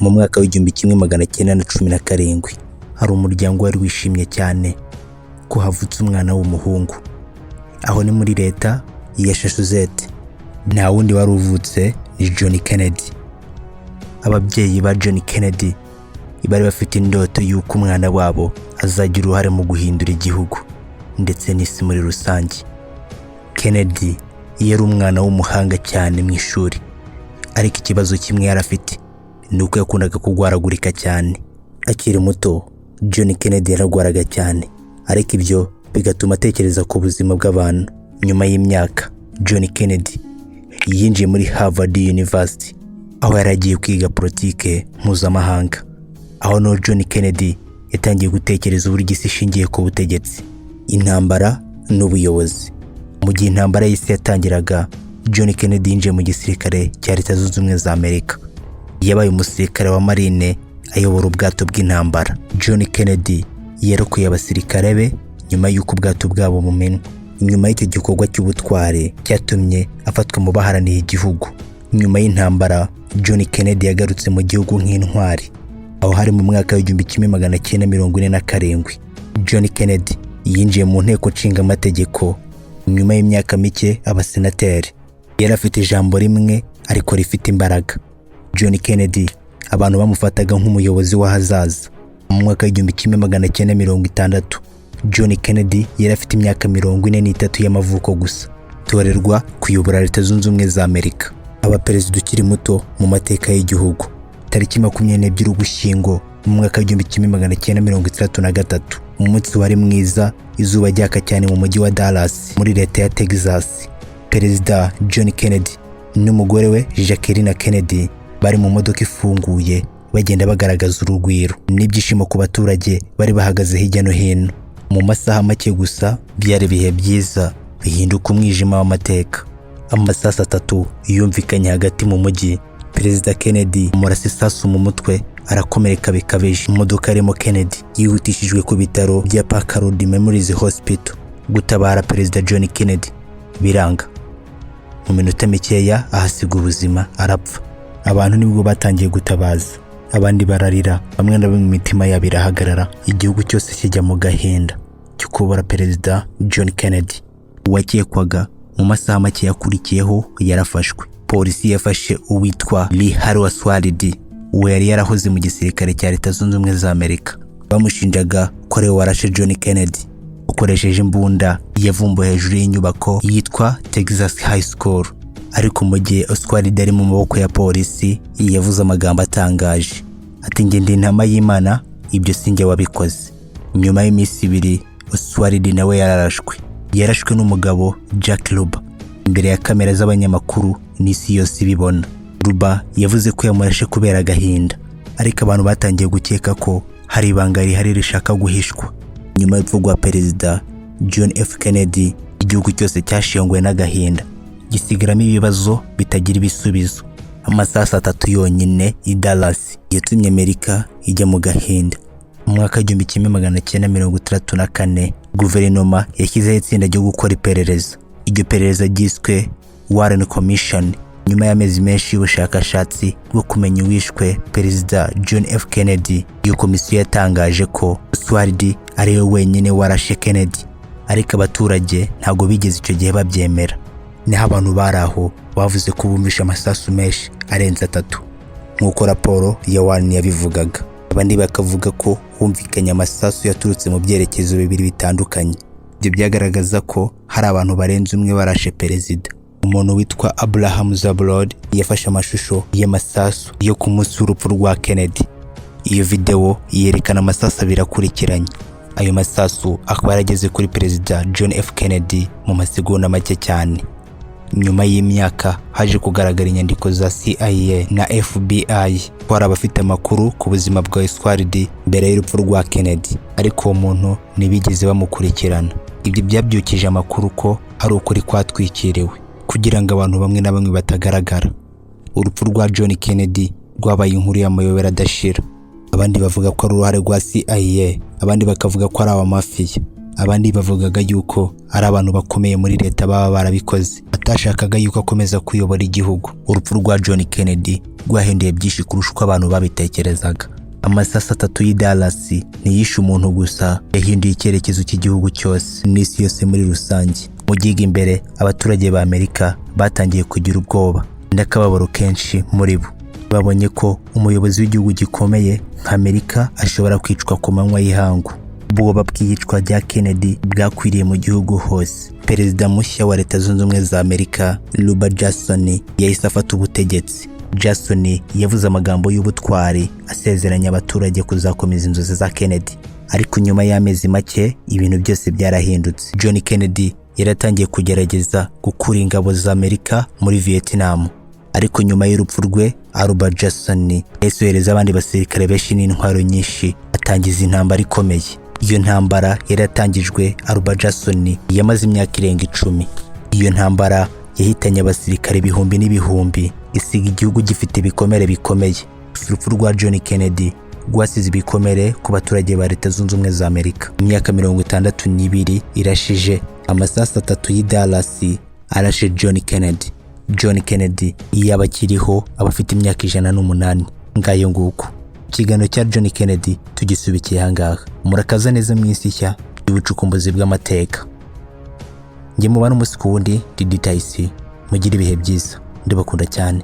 mu mwaka w'1917 hari umuryango wari wishimye cyane ko havutse umwana w'umuhungu. Aho ni muri leta ya Massachusetts. Nta wundi wari uvutse ni John Kennedy. Ababyeyi ba John Kennedy bari bafite indoto y'uko umwana wabo azagira uruhare mu guhindura igihugu ndetse n'isi muri rusange. Kennedy yari umwana w'umuhanga cyane mu ishuri, ariko ikibazo kimwe yari afite ni uko yakundaga kugwaragurika cyane. Akiri muto, John Kennedy yaragwaraga cyane, ariko ibyo bigatuma atekereza ku buzima bw'abantu. Nyuma y'imyaka, John Kennedy yinjiye muri Harvard University, aho yaragiye kwiga politike mpuzamahanga. Aho no John Kennedy yatangiye gutekereza uburyo isi ishingiye ku butegetsi, intambara n'ubuyobozi. Mu gihe intambara y'isi yatangiraga, John Kennedy yinjiye mu gisirikare cya Leta Zunze Ubumwe za Amerika. Yabaye umusirikare wa Marine ayobora ubwato bw'intambara. John Kennedy yarokoye abasirikare be nyuma y'uko ubwato bwabo bumenwa. Nyuma y'icyo gikorwa cy'ubutware cyatumye afatwa mu baharaniye igihugu. Nyuma y'intambara, John Kennedy yagarutse mu gihugu nk'intwari. Aho hari mu mwaka w'1947, John Kennedy yinjiye mu nteko nshinga amategeko. Nyuma y'imyaka mike, abasenateri. Yari afite ijambo rimwe ariko rifite imbaraga. John Kennedy abantu bamufataga nk'umuyobozi w'ahazaza. Mu mwaka w'1960, John Kennedy yari afite imyaka 43 y'amavuko gusa. Torerwa kuyobora Leta Zunze Ubumwe za Amerika. Abaperezida ukiri muto mu mateka y'igihugu. Tariki 24 Ugushyingo mu mwaka w'1963, umunsi wari mwiza, izuba ryaka cyane mu mujyi wa Dallas muri leta ya Texas. Perezida John Kennedy n'umugore we Jacqueline Kennedy bari mu modoka ifunguye bagenda bagaragaza urugwiro n'ibyishimo ku baturage bari bahagaze hirya no hino. Mu masaha make gusa byari bihe byiza bihinduka umwijima w'amateka. Amasasu 3 yumvikanye hagati mu mujyi. Perezida Kennedy umurasa isasu mu mutwe arakomereka bikabije. Imodoka arimo Kennedy yihutishijwe ku bitaro bya Parkland Memorial Hospital gutabara Perezida John Kennedy, biranga. Mu minota mikeya ahasiga ubuzima, arapfa. Abantu nibwo batangiye gutabaza, abandi bararira, bamwe na bamwe imitima yabo irahagarara. Igihugu cyose kijya mu gahinda cyo kubura Perezida John Kennedy. Uwakekwaga mu masaha make yakurikiyeho yarafashwe. Polisi yafashe uwitwa Lee Harvey Oswald, uwo yari yarahoze mu gisirikare cya Leta Zunze Ubumwe za Amerika. Bamushinjaga ko ari we warashe John Kennedy ukoresheje imbunda yavumbuwe hejuru y'inyubako yitwa Texas High School. Ariko mu gihe Oswald ari mu maboko ya polisi, yavuze amagambo atangaje ati, "Nge ndi intama y'Imana, ibyo sinjye wabikoze." Nyuma y'iminsi 2, Oswald nawe yarashwe n'umugabo Jack Ruby imbere ya kamera z'abanyamakuru n'isi yose ibibona. Ruby yavuze ko yamurashe kubera agahinda, ariko abantu batangiye gukeka ko hari ibanga rihari rishaka guhishwa. Nyuma y'urupfu rwa Perezida John F. Kennedy, igihugu cyose cyashengwe n'agahinda, gisigaramo ibibazo bitagira ibisubizo. Amasasu 3 yonyine i Dallas yatumye Amerika ijya mu gahinda. Mu mwaka w'1934, guverinoma yashyizeho itsinda ryo gukora iperereza. Iryo perereza ryiswe Warren Commission. Nyuma y'amezi menshi y'ubushakashatsi bwo kumenya uwishwe Perezida John F. Kennedy, iyo komisiyo yatangaje ko Oswald ari we wenyine warashe Kennedy, ariko abaturage ntabwo bigeze icyo gihe babyemera. Niho abantu bari aho bavuze ko bumvishe amasasu menshi arenze 3 nk'uko raporo ya Warren yabivugaga. Abandi bakavuga ko humvikanye amasasu yaturutse mu byerekezo bibiri bitandukanye. Ibyo byagaragaza ko hari abantu barenze umwe barashe Perezida. Umuntu witwa Abraham Zablod yafashe amashusho y'amasasu yo ku munsi w'urupfu rwa Kennedy. Iyo video yerekana amasasu 2 akurikiranye. Ayo masasu akaba yarageze kuri Perezida John F. Kennedy mu masegonda make cyane. Nyuma y'imyaka haje kugaragara inyandiko za CIA na FBI ko hari abafite amakuru ku buzima bwa Oswald mbere y'urupfu rwa Kennedy, ariko uwo muntu ntibigeze bamukurikirana. Ibyo byabyukije amakuru ko hari ukuri kwatwikiriwe kugira ngo abantu bamwe na bamwe batagaragara. Urupfu rwa John Kennedy rwabaye inkuru y'amayobera adashira. Abandi bavuga ko ari uruhare rwa CIA, abandi bakavuga ko ari abamafiya, abandi bavugaga yuko ari abantu bakomeye muri leta baba barabikoze. batashakaga yuko akomeza kuyobora igihugu. Urupfu rwa John Kennedy rwahinduye byinshi kurusha uko abantu babitekerezaga. Amasasu 3 y'i Dallas ntiyishe umuntu gusa, yahinduye icyerekezo cy'igihugu cyose n'isi yose muri rusange. Mu gihe imbere abaturage ba Amerika batangiye kugira ubwoba n'akababaro kenshi muri bo. Babonye ko umuyobozi w'igihugu gikomeye nka Amerika ashobora kwicwa ku manywa y'ihangu. Ubwoba bw'iyicwa rya Kennedy bwakwiriye mu gihugu hose. Perezida mushya wa Leta Zunze Ubumwe za Amerika, Robert Jackson, yahise afata ubutegetsi. Jackson yavuze amagambo y'ubutwari asezeranya abaturage kuzakomeza inzozi za Kennedy. Ariko nyuma y'amezi make ibintu byose byarahindutse. John Kennedy yaratangiye kugerageza gukura ingabo za Amerika muri Vietnam. Ariko nyuma y'urupfu rwe, Robert Jackson yahise yohereza abandi basirikare benshi n'intwaro nyinshi, atangiza intambara ikomeye. Iyo ntambara yaratangijwe Robert Jackson yamaze imyaka irenga 10. Iyo ntambara yahitanye abasirikare ibihumbi n'ibihumbi, isiga igihugu gifite ibikomere bikomeye. Urupfu rwa John Kennedy rwasize ibikomere ku baturage ba Leta Zunze Ubumwe za Amerika. Imyaka 62 irashije, amasasu 3 y'i Dallas arashe John Kennedy. John Kennedy yaba akiriho abafite imyaka 108. Ngayo nguko ikiganiro cya John Kennedy tugisubikiye ahangaha. Murakaza neza mu isi nshya y'ubucukumbuzi bw'amateka. Njye mubana umunsi ku wundi, Didi Tayisi. Mugire ibihe byiza, ndabakunda cyane.